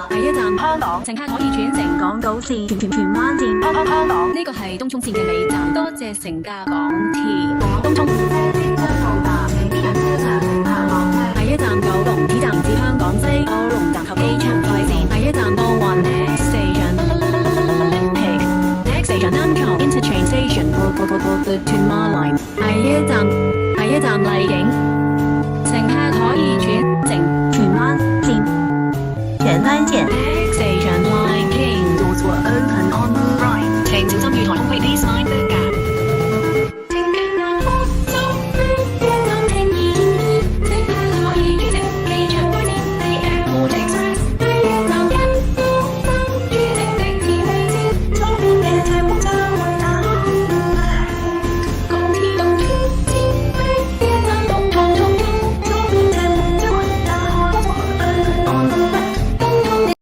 第一站香港，乘客可以轉乘港島線、荃灣線、香港。呢個係東涌線嘅尾站，多謝乘駕港鐵。東涌車即將到達，請緊車上乘客落車。第一站九龍支站至香港西九龍站及機場快線。第一站奧運 Next Station Olympic Next Station Nankou Interchange Station to Tuen Ma Line。第一站麗景，乘客可以轉乘荃灣線。荃灣線 Next Station Line King Doors will open on the right，請小心月台空隙 Please mind